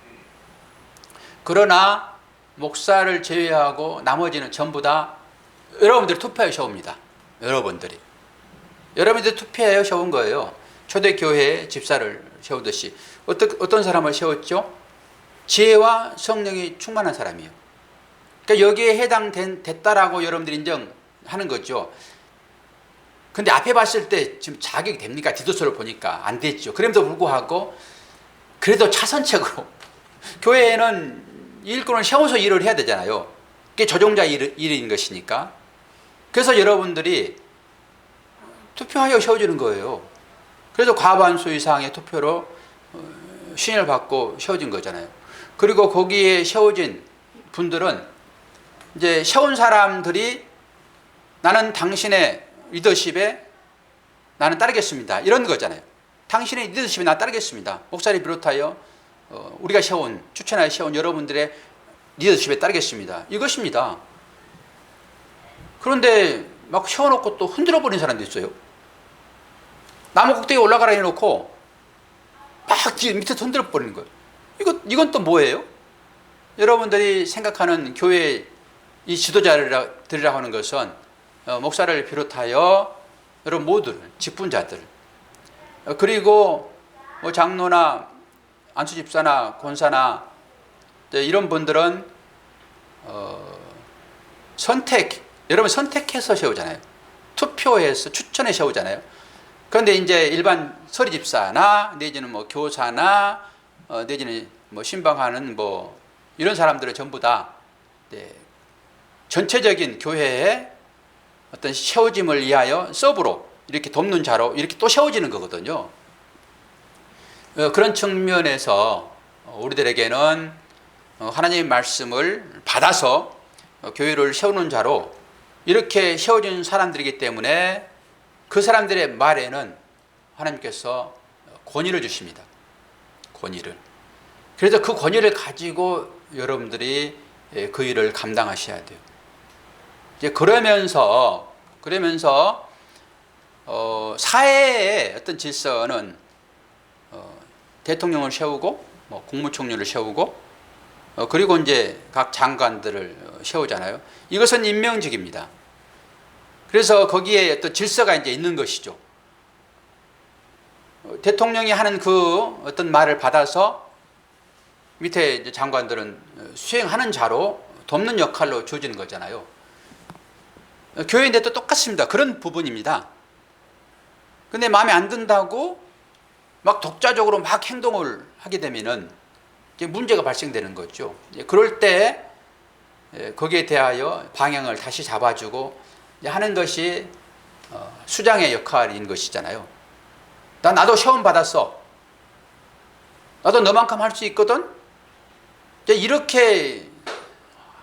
S1: 그러나 목사를 제외하고 나머지는 전부 다 여러분들이 투표하여 세웁니다. 여러분들이 투표하여 세운 거예요. 초대교회 집사를 세우듯이. 어떤 사람을 세웠죠? 지혜와 성령이 충만한 사람이에요. 그러니까 여기에 해당됐다라고 여러분들이 인정하는 거죠. 근데 앞에 봤을 때 지금 자격이 됩니까? 디도서를 보니까 안 됐죠. 그럼에도 불구하고 그래도 차선책으로 교회에는 일꾼을 세워서 일을 해야 되잖아요. 그게 조종자 일인 것이니까. 그래서 여러분들이 투표하여 세워지는 거예요. 그래서 과반수 이상의 투표로 신임을 받고 세워진 거잖아요. 그리고 거기에 세워진 분들은 이제 세운 사람들이 나는 당신의 리더십에 나는 따르겠습니다, 이런 거잖아요. 당신의 리더십에 나 따르겠습니다. 목사를 비롯하여 우리가 추천하여 세운 여러분들의 리더십에 따르겠습니다, 이것입니다. 그런데 막 세워놓고 또 흔들어 버리는 사람도 있어요. 나무 꼭대기에 올라가라 해놓고 막 밑에 흔들어 버리는 거예요. 이건 또 뭐예요? 여러분들이 생각하는 교회 이 지도자들이라고 하는 것은 목사를 비롯하여 여러분 모두를, 직분자들, 그리고 장로나 안수집사나 권사나 이런 분들은 여러분 선택해서 세우잖아요. 투표해서 추천해 세우잖아요. 그런데 이제 일반 서리집사나 내지는 교사나 내지는 신방하는 이런 사람들은 전부 다 전체적인 교회의 어떤 세워짐을 위하여 서브로 이렇게 돕는 자로 이렇게 또 세워지는 거거든요. 그런 측면에서 우리들에게는 하나님의 말씀을 받아서 교회를 세우는 자로 이렇게 세워진 사람들이기 때문에 그 사람들의 말에는 하나님께서 권위를 주십니다. 권위를. 그래서 그 권위를 가지고 여러분들이 그 일을 감당하셔야 돼요. 이제 그러면서 사회의 어떤 질서는 대통령을 세우고 국무총리를 세우고 그리고 이제 각 장관들을 세우잖아요. 이것은 임명직입니다. 그래서 거기에 어떤 질서가 이제 있는 것이죠. 대통령이 하는 그 어떤 말을 받아서 밑에 이제 장관들은 수행하는 자로 돕는 역할로 주어지는 거잖아요. 교회인데도 똑같습니다. 그런 부분입니다. 근데 마음에 안 든다고 막 독자적으로 막 행동을 하게 되면은 이제 문제가 발생되는 거죠. 그럴 때 거기에 대하여 방향을 다시 잡아주고 하는 것이 수장의 역할인 것이잖아요. 나도 시험 받았어. 나도 너만큼 할 수 있거든. 이렇게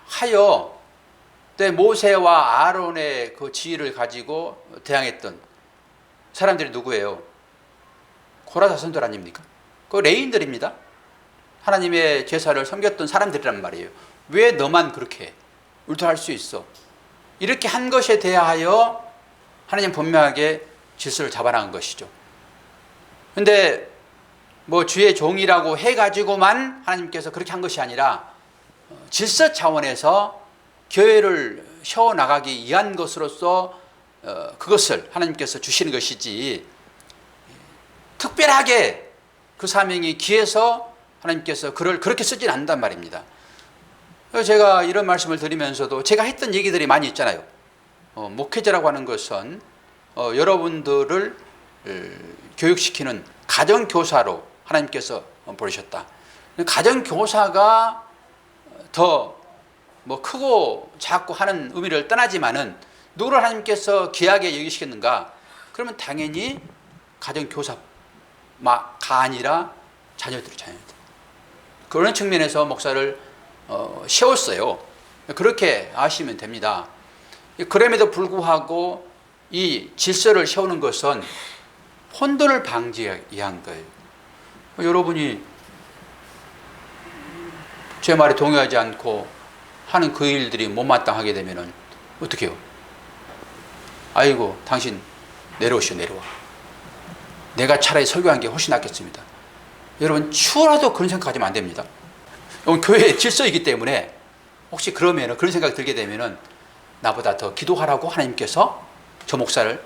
S1: 하여 모세와 아론의 그 지위를 가지고 대항했던 사람들이 누구예요? 고라 자손들 아닙니까? 그 레인들입니다. 하나님의 제사를 섬겼던 사람들이란 말이에요. 왜 너만 그렇게 울타할 수 있어? 이렇게 한 것에 대하여 하나님 분명하게 질서를 잡아나간 것이죠. 근데 뭐 주의 종이라고 해가지고만 하나님께서 그렇게 한 것이 아니라 질서 차원에서 교회를 세워나가기 위한 것으로서 그것을 하나님께서 주시는 것이지, 특별하게 그 사명이 귀해서 하나님께서 그를 그렇게 쓰진 않는단 말입니다. 제가 이런 말씀을 드리면서도 제가 했던 얘기들이 많이 있잖아요. 목회자라고 하는 것은 여러분들을 교육시키는 가정교사로 하나님께서 부르셨다. 가정교사가 더 뭐 크고 작고 하는 의미를 떠나지만은 누구를 하나님께서 귀하게 여기시겠는가? 그러면 당연히 가정교사가 아니라 자녀들. 그런 측면에서 목사를 세웠어요. 그렇게 아시면 됩니다. 그럼에도 불구하고 이 질서를 세우는 것은 혼돈을 방지하기 위한 거예요. 여러분이 제 말에 동의하지 않고 하는 그 일들이 못마땅하게 되면 어떻게 해요? 아이고, 당신 내려오시오, 내려와. 내가 차라리 설교한 게 훨씬 낫겠습니다. 여러분, 추워라도 그런 생각하시면 안 됩니다. 교회의 질서이기 때문에 혹시 그러면 그런 생각이 들게 되면 나보다 더 기도하라고 하나님께서 저 목사를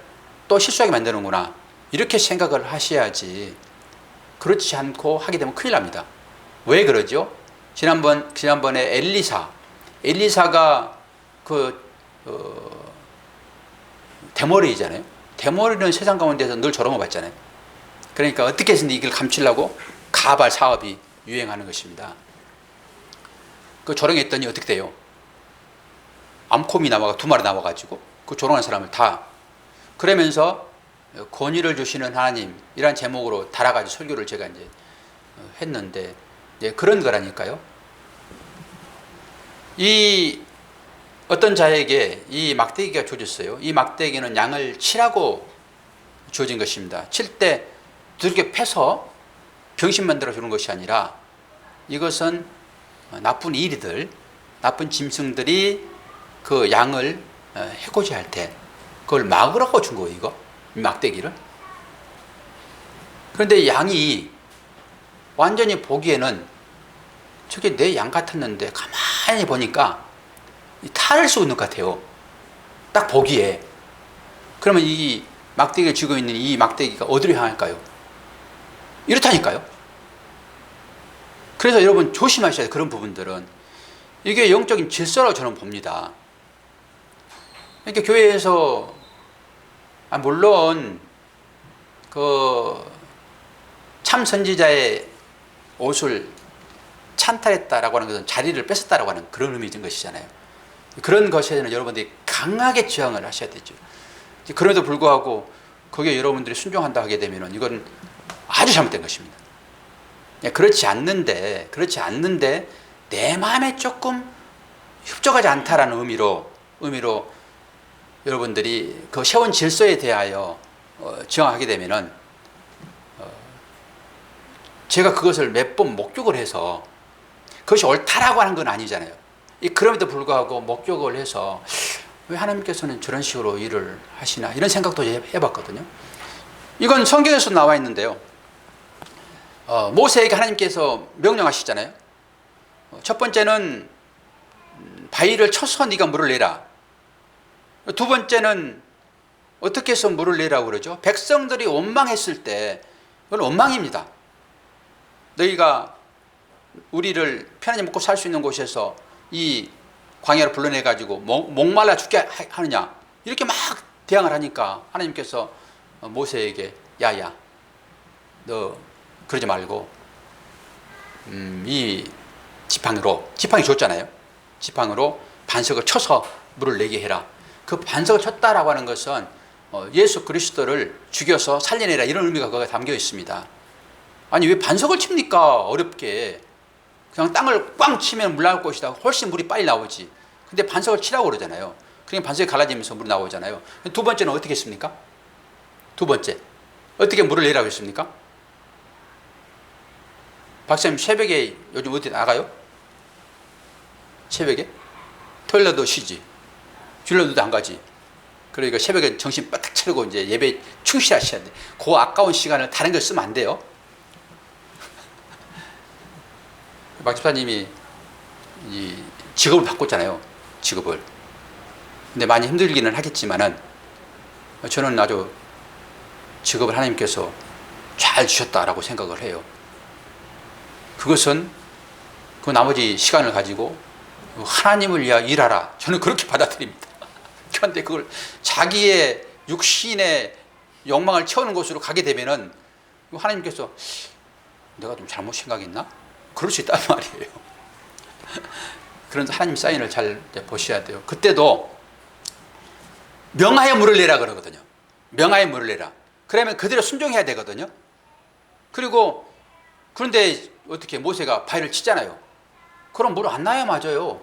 S1: 또 실수하게 만드는구나, 이렇게 생각을 하셔야지. 그렇지 않고 하게 되면 큰일 납니다. 왜 그러죠? 지난번에 엘리사가 대머리잖아요. 대머리는 세상 가운데서 늘 저런 거 봤잖아요. 그러니까 어떻게 해서든 이걸 감추려고 가발 사업이 유행하는 것입니다. 그 조롱했더니 어떻게 돼요? 암콤이 두 마리 나와가지고 그 조롱한 사람을 다, 그러면서 권위를 주시는 하나님이란 제목으로 달아가지고 설교를 제가 이제 했는데, 그런 거라니까요. 이 어떤 자에게 이 막대기가 주어졌어요. 이 막대기는 양을 치라고 주어진 것입니다. 칠 때 두들겨 패서 병신 만들어 주는 것이 아니라, 이것은 나쁜 이리들, 나쁜 짐승들이 그 양을 해코지 할 때 그걸 막으라고 준 거예요, 이거. 이 막대기를. 그런데 양이 완전히 보기에는 저게 내 양 같았는데 가만히 보니까 탈을 쏘고 있는 것 같아요. 딱 보기에. 그러면 이 막대기를 쥐고 있는 이 막대기가 어디로 향할까요? 이렇다니까요. 그래서 여러분 조심하셔야 돼요. 그런 부분들은. 이게 영적인 질서라고 저는 봅니다. 그러니까 교회에서 물론 그 참 선지자의 옷을 찬탈했다라고 하는 것은 자리를 뺏었다라고 하는 그런 의미인 것이잖아요. 그런 것에는 여러분들이 강하게 저항을 하셔야 되죠. 그럼에도 불구하고 거기에 여러분들이 순종한다 하게 되면 이건 아주 잘못된 것입니다. 그렇지 않는데 내 마음에 조금 협조하지 않다라는 의미로 여러분들이 그 세운 질서에 대하여 저항하게 되면은 제가 그것을 몇 번 목격을 해서, 그것이 옳다라고 하는 건 아니잖아요. 그럼에도 불구하고 목격을 해서 왜 하나님께서는 저런 식으로 일을 하시나, 이런 생각도 해봤거든요. 이건 성경에서 나와 있는데요. 모세에게 하나님께서 명령하시잖아요. 첫 번째는 바위를 쳐서 네가 물을 내라. 두 번째는 어떻게 해서 물을 내라고 그러죠? 백성들이 원망했을 때 그건 원망입니다. 너희가 우리를 편안히 먹고 살 수 있는 곳에서 이 광야로 불러내가지고 목말라 죽게 하느냐, 이렇게 막 대항을 하니까 하나님께서 모세에게 야야 너 그러지 말고 이 지팡이 줬잖아요. 지팡이로 반석을 쳐서 물을 내게 해라. 그 반석을 쳤다라고 하는 것은 예수 그리스도를 죽여서 살려내라, 이런 의미가 거기에 담겨 있습니다. 아니 왜 반석을 칩니까? 어렵게 그냥 땅을 꽝 치면 물 나올 것이다. 훨씬 물이 빨리 나오지. 근데 반석을 치라고 그러잖아요. 그냥 반석이 갈라지면서 물이 나오잖아요. 두 번째는 어떻게 했습니까? 두 번째 어떻게 물을 내라고 했습니까? 박사님 새벽에 요즘 어디 나가요? 새벽에? 토요일날도 쉬지, 주일날도 안 가지. 그러니까 새벽에 정신 바짝 차리고 이제 예배 충실하셔야 돼. 그 아까운 시간을 다른 걸 쓰면 안 돼요. 박 집사님이 이 직업을 바꿨잖아요. 직업을. 근데 많이 힘들기는 하겠지만은 저는 아주 직업을 하나님께서 잘 주셨다라고 생각을 해요. 그것은 그 나머지 시간을 가지고 하나님을 위하여 일하라, 저는 그렇게 받아들입니다. 그런데 그걸 자기의 육신의 욕망을 채우는 곳으로 가게 되면은 하나님께서 내가 좀 잘못 생각했나? 그럴 수 있단 말이에요. 그런 하나님 사인을 잘 보셔야 돼요. 그때도 명하여 물을 내라 그러거든요. 명하여 물을 내라. 그러면 그대로 순종해야 되거든요. 그리고 그런데 어떻게 모세가 바위를 치잖아요. 그럼 물 안 나야 맞아요.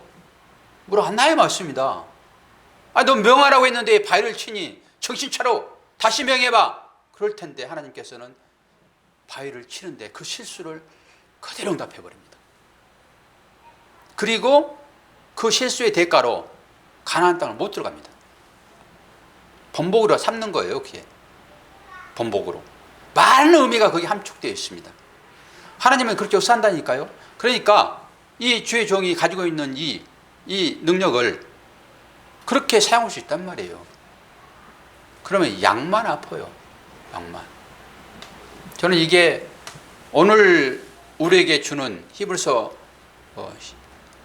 S1: 물 안 나야 맞습니다. 아, 너 명하라고 했는데 바위를 치니 정신 차려 다시 명해봐. 그럴 텐데 하나님께서는 바위를 치는데 그 실수를 그대로 응답해 버립니다. 그리고 그 실수의 대가로 가나안 땅을 못 들어갑니다. 번복으로 삼는 거예요. 그게 번복으로 많은 의미가 거기 함축되어 있습니다. 하나님은 그렇게 역사한다니까요. 그러니까 이 주의 종이 가지고 있는 이 능력을 그렇게 사용할 수 있단 말이에요. 그러면 양만 아파요. 양만. 저는 이게 오늘 우리에게 주는 히브리서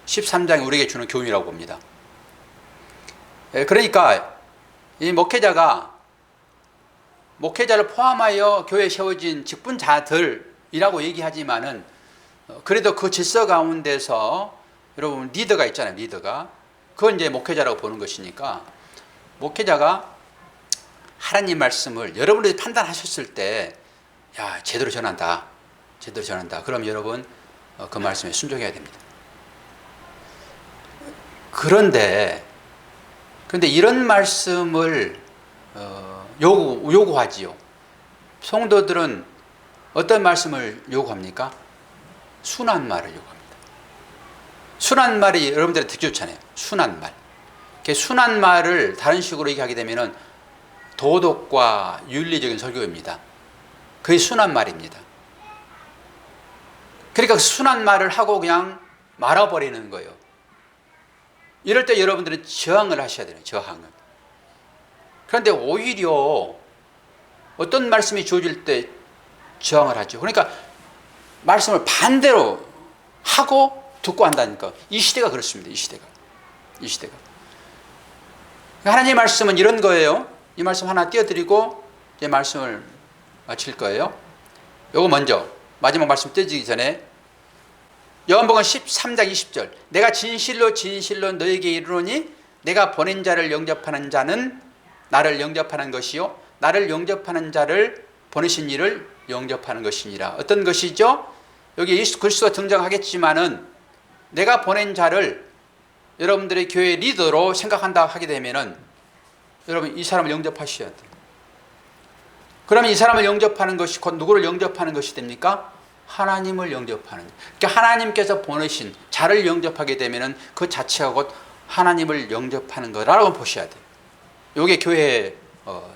S1: 13장이 우리에게 주는 교훈이라고 봅니다. 그러니까 이 목회자를 포함하여 교회에 세워진 직분자들이라고 얘기하지만은 그래도 그 질서 가운데서 여러분 리더가 있잖아요. 리더가. 그건 이제 목회자라고 보는 것이니까 목회자가 하나님 말씀을 여러분들이 판단하셨을 때 야, 제대로 전한다. 그럼 여러분 그 말씀에 순종해야 됩니다. 그런데 이런 말씀을 요구하지요. 성도들은 어떤 말씀을 요구합니까? 순한 말을 요구합니다. 순한 말이 여러분들한테 되게 좋잖아요. 순한 말. 순한 말을 다른 식으로 얘기하게 되면은 도덕과 윤리적인 설교입니다. 그게 순한 말입니다. 그러니까 순한 말을 하고 그냥 말아버리는 거예요. 이럴 때 여러분들은 저항을 하셔야 돼요. 저항을. 그런데 오히려 어떤 말씀이 주어질 때 저항을 하죠. 그러니까 말씀을 반대로 하고 듣고 한다니까. 이 시대가 그렇습니다. 이 시대가. 하나님의 말씀은 이런 거예요. 이 말씀 하나 띄워드리고 이제 말씀을 마칠 거예요. 요거 먼저 마지막 말씀 띄워지기 전에 요한복음 13장 20절 내가 진실로 너에게 이르노니 내가 보낸 자를 영접하는 자는 나를 영접하는 것이요 나를 영접하는 자를 보내신 이를 영접하는 것이니라. 어떤 것이죠? 여기 예수 그리스도가 등장하겠지만은 내가 보낸 자를 여러분들의 교회 리더로 생각한다 하게 되면은 여러분 이 사람을 영접하셔야 돼요. 그러면 이 사람을 영접하는 것이 곧 누구를 영접하는 것이 됩니까? 하나님을 영접하는. 그러니까 하나님께서 보내신 자를 영접하게 되면은 그 자체가 곧 하나님을 영접하는 거라고 보셔야 돼요. 이게 교회의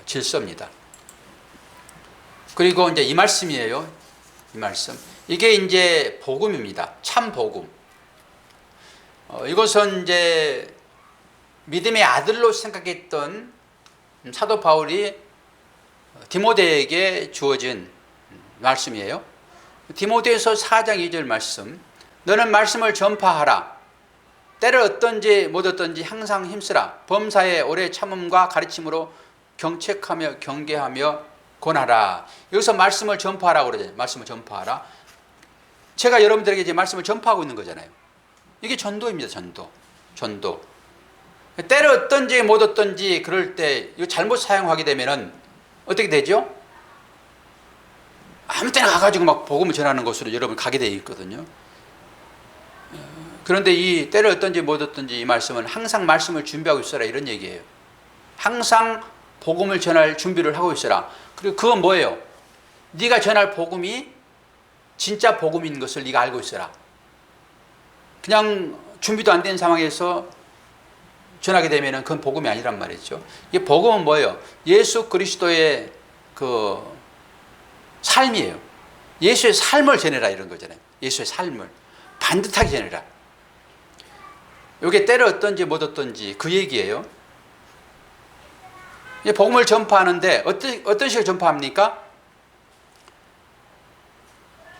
S1: 질서입니다. 그리고 이제 이 말씀이에요. 이 말씀. 이게 이제 복음입니다. 참 복음. 이것은 이제 믿음의 아들로 생각했던 사도 바울이 디모데에게 주어진 말씀이에요. 디모데후서 4장 2절 말씀. 너는 말씀을 전파하라. 때를 어떤지 못 어떤지 항상 힘쓰라. 범사에 오래 참음과 가르침으로 경책하며 경계하며 권하라. 여기서 말씀을 전파하라고 그러잖아요. 말씀을 전파하라. 제가 여러분들에게 이제 말씀을 전파하고 있는 거잖아요. 이게 전도입니다. 전도. 때를 어떤지 못 어떤지 그럴 때 이거 잘못 사용하게 되면은 어떻게 되죠? 아무 때나 가가지고 막 복음을 전하는 곳으로 여러분 가게 되어 있거든요. 그런데 이 때를 어떤지 못 어떤지 이 말씀은 항상 말씀을 준비하고 있어라 이런 얘기예요. 항상 복음을 전할 준비를 하고 있어라. 그리고 그건 뭐예요? 네가 전할 복음이 진짜 복음인 것을 네가 알고 있어라. 그냥 준비도 안 된 상황에서 전하게 되면 그건 복음이 아니란 말이죠. 이 복음은 뭐예요? 예수 그리스도의 그 삶이에요. 예수의 삶을 전해라 이런 거잖아요. 예수의 삶을 반듯하게 전해라. 이게 때를 어떤지 못 어떤지 그 얘기예요. 복음을 전파하는데 어떤 식으로 전파합니까?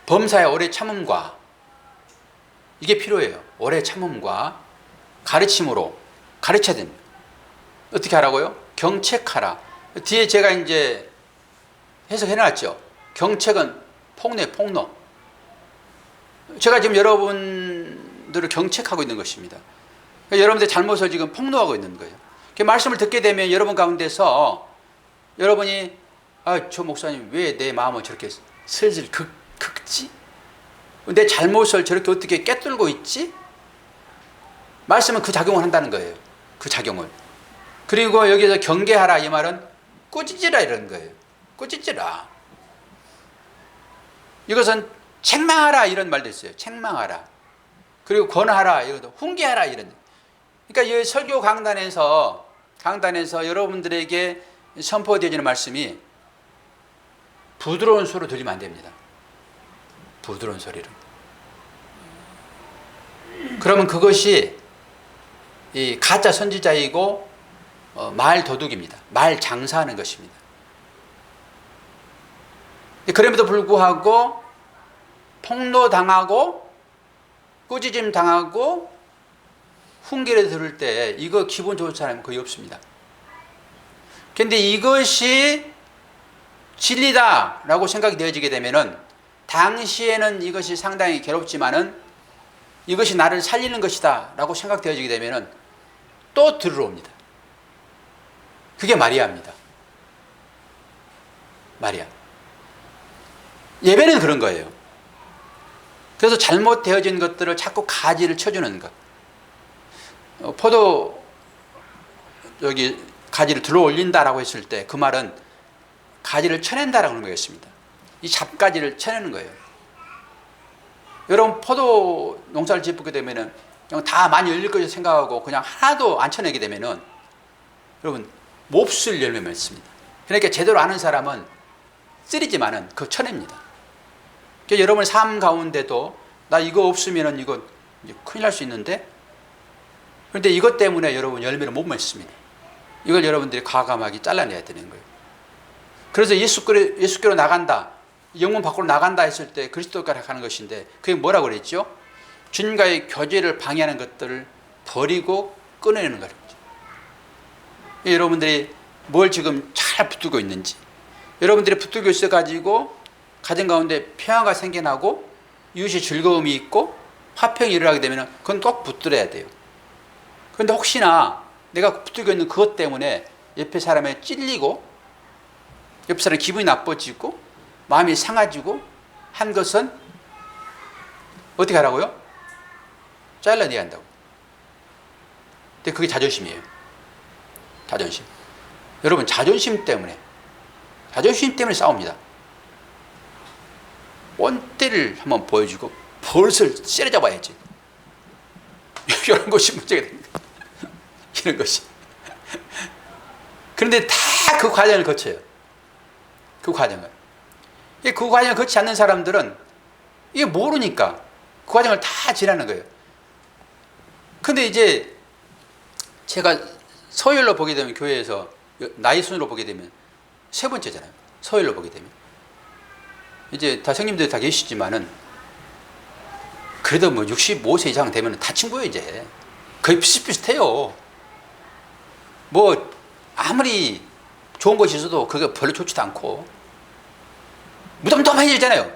S1: 범사의 오래 참음과 이게 필요해요. 오래 참음과 가르침으로 가르쳐야 됩니다. 어떻게 하라고요? 경책하라. 뒤에 제가 이제 해석해놨죠. 경책은 폭로. 제가 지금 여러분들을 경책하고 있는 것입니다. 여러분들 잘못을 지금 폭로하고 있는 거예요. 그 말씀을 듣게 되면 여러분 가운데서 여러분이 저 목사님 왜 내 마음을 저렇게 슬슬 긁지? 내 잘못을 저렇게 어떻게 꿰뚫고 있지? 말씀은 그 작용을 한다는 거예요. 그 작용을. 그리고 여기서 경계하라 이 말은 꾸짖으라 이런 거예요. 꾸짖으라. 이것은 책망하라 이런 말도 있어요. 책망하라. 그리고 권하라 이것도 훈계하라 이런. 그러니까 이 설교 강단에서 여러분들에게 선포되어지는 말씀이 부드러운 소리로 들리면 안 됩니다. 부드러운 소리로. 그러면 그것이 이 가짜 선지자이고 말 도둑입니다. 말 장사하는 것입니다. 그럼에도 불구하고 폭로당하고 꾸짖음 당하고 훈계를 들을 때 이거 기분 좋은 사람은 거의 없습니다. 그런데 이것이 진리다라고 생각이 되어지게 되면은 당시에는 이것이 상당히 괴롭지만은 이것이 나를 살리는 것이다 라고 생각되어지게 되면은 또 들으러 옵니다. 그게 마리아입니다. 마리아. 예배는 그런 거예요. 그래서 잘못되어진 것들을 자꾸 가지를 쳐주는 것. 포도 여기 가지를 들어 올린다라고 했을 때 그 말은 가지를 쳐낸다라고 하는 거였습니다. 이 잡가지를 쳐내는 거예요. 여러분 포도 농사를 짓게 되면은 그냥 다 많이 열릴 것을 생각하고 그냥 하나도 안 쳐내게 되면은 여러분 몹쓸 열매만 있습니다. 그러니까 제대로 아는 사람은 쓰리지만은 그거 쳐냅니다. 그러니까 여러분의 삶 가운데도 나 이거 없으면은 이거 큰일 날 수 있는데 그런데 이것 때문에 여러분 열매를 못 맺습니다. 이걸 여러분들이 과감하게 잘라내야 되는 거예요. 그래서 예수께로 나간다, 영문 밖으로 나간다 했을 때 그리스도께로 가는 것인데 그게 뭐라고 그랬죠? 주님과의 교제를 방해하는 것들을 버리고 끊어내는 거죠. 여러분들이 뭘 지금 잘 붙들고 있는지, 여러분들이 붙들고 있어가지고 가정 가운데 평화가 생겨나고 이웃이 즐거움이 있고 화평이 일어나게 되면 그건 꼭 붙들어야 돼요. 그런데 혹시나 내가 붙들고 있는 그것 때문에 옆에 사람에 찔리고 옆 사람 기분이 나빠지고 마음이 상해지고 한 것은 어떻게 하라고요? 잘라내야 한다고. 근데 그게 자존심이에요. 자존심. 여러분 자존심 때문에 싸웁니다. 본때를 한번 보여주고 버릇을 때려잡아야지. 이런 것이 문제가 됩니다. 이런 것이. 그런데 다 그 과정을 거쳐요. 그 과정을 거치지 않는 사람들은 이게 모르니까 그 과정을 다 지나는 거예요. 근데 이제 제가 서열로 보게 되면 교회에서 나이 순으로 보게 되면 세 번째잖아요. 서열로 보게 되면 이제 다 형님들 다 계시지만은 그래도 뭐 65세 이상 되면 다 친구예요. 이제 거의 비슷비슷해요. 뭐 아무리 좋은 것이 있어도 그게 별로 좋지도 않고 무덤덤해지잖아요.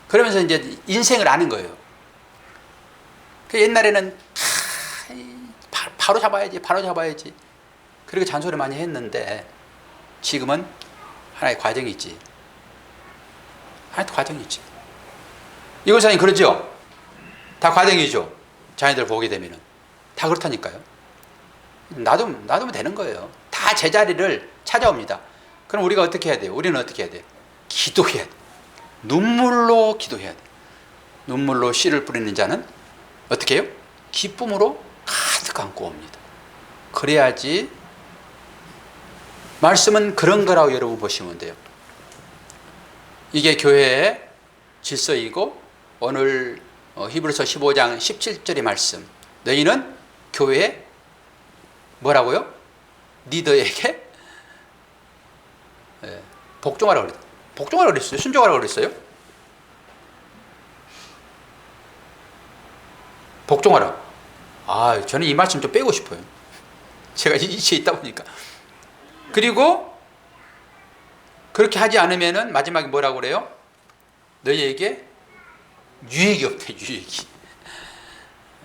S1: 그러면서 이제 인생을 아는 거예요. 그 옛날에는 바로 잡아야지, 바로 잡아야지. 그렇게 잔소리 많이 했는데 지금은 하나의 과정이 있지. 하나의 과정이 있지. 이골사님 그러죠? 다 과정이죠. 자녀들 보게 되면은 다 그렇다니까요. 놔두면 되는 거예요. 다 제자리를 찾아옵니다. 그럼 우리가 어떻게 해야 돼요? 우리는 어떻게 해야 돼요? 기도해야 돼. 눈물로 기도해야 돼. 눈물로 씨를 뿌리는 자는 어떻게 해요? 기쁨으로 가득 안고 옵니다. 그래야지. 말씀은 그런 거라고 여러분 보시면 돼요. 이게 교회의 질서이고 오늘 히브리서 15장 17절의 말씀. 너희는 교회에 뭐라고요? 리더에게 복종하라고 그랬어요. 복종하라고 그랬어요? 순종하라고 그랬어요? 복종하라. 저는 이 말씀 좀 빼고 싶어요. 제가 이치에 있다 보니까. 그리고 그렇게 하지 않으면은 마지막에 뭐라고 그래요? 너희에게 유익이 없대, 유익이.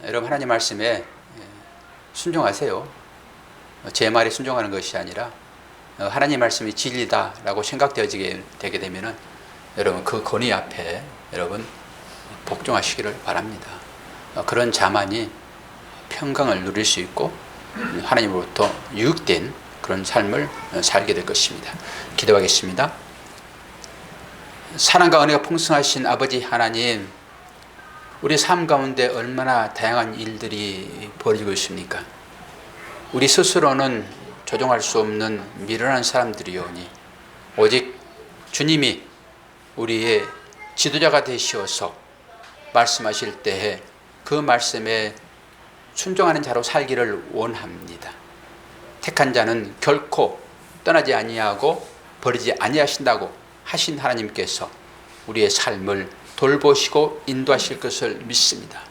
S1: 여러분 하나님 말씀에 순종하세요. 제 말에 순종하는 것이 아니라 하나님 말씀이 진리다라고 생각되어지게 되게 되면은 여러분 그 권위 앞에 여러분 복종하시기를 바랍니다. 그런 자만이 평강을 누릴 수 있고 하나님으로부터 유익된 그런 삶을 살게 될 것입니다. 기도하겠습니다. 사랑과 은혜가 풍성하신 아버지 하나님, 우리 삶 가운데 얼마나 다양한 일들이 벌어지고 있습니까? 우리 스스로는 조종할 수 없는 미련한 사람들이오니 오직 주님이 우리의 지도자가 되시어서 말씀하실 때에 그 말씀에 순종하는 자로 살기를 원합니다. 택한 자는 결코 떠나지 아니하고 버리지 아니하신다고 하신 하나님께서 우리의 삶을 돌보시고 인도하실 것을 믿습니다.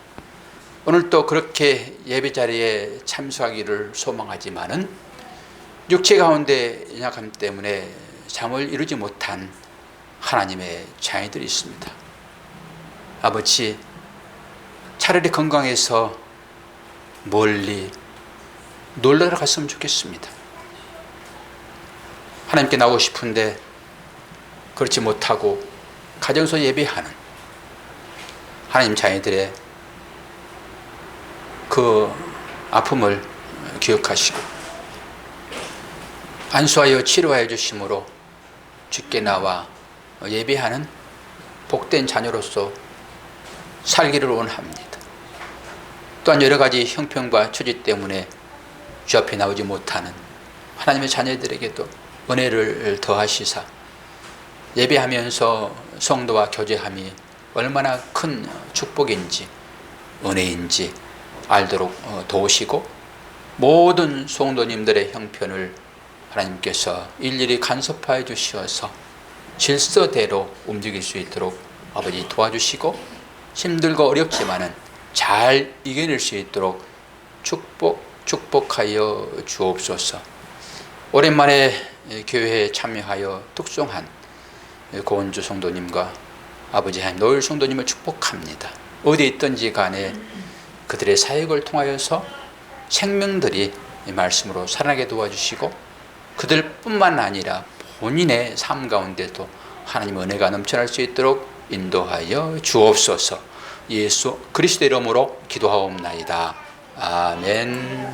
S1: 오늘 또 그렇게 예배 자리에 참석하기를 소망하지만은 육체 가운데 연약함 때문에 잠을 이루지 못한 하나님의 자녀들이 있습니다. 아버지, 차라리 건강해서 멀리 놀러 갔으면 좋겠습니다. 하나님께 나오고 싶은데 그렇지 못하고 가정에서 예배하는 하나님 자녀들의 그 아픔을 기억하시고 안수하여 치료하여 주심으로 주께 나와 예배하는 복된 자녀로서 살기를 원합니다. 또한 여러 가지 형편과 처지 때문에 주 앞에 나오지 못하는 하나님의 자녀들에게도 은혜를 더하시사 예배하면서 성도와 교제함이 얼마나 큰 축복인지 은혜인지 알도록 도우시고 모든 성도님들의 형편을 하나님께서 일일이 간섭하여 주시어서 질서대로 움직일 수 있도록 아버지 도와주시고 힘들고 어렵지만은 잘 이겨낼 수 있도록 축복하여 주옵소서. 오랜만에 교회에 참여하여 tuk송한 고은주 성도님과 아버지 하나님 노일 성도님을 축복합니다. 어디에 있든지 간에 그들의 사역을 통하여서 생명들이 말씀으로 살아나게 도와주시고 그들뿐만 아니라 본인의 삶 가운데도 하나님의 은혜가 넘쳐날 수 있도록 인도하여 주옵소서. 예수 그리스도 이름으로 기도하옵나이다. 아멘.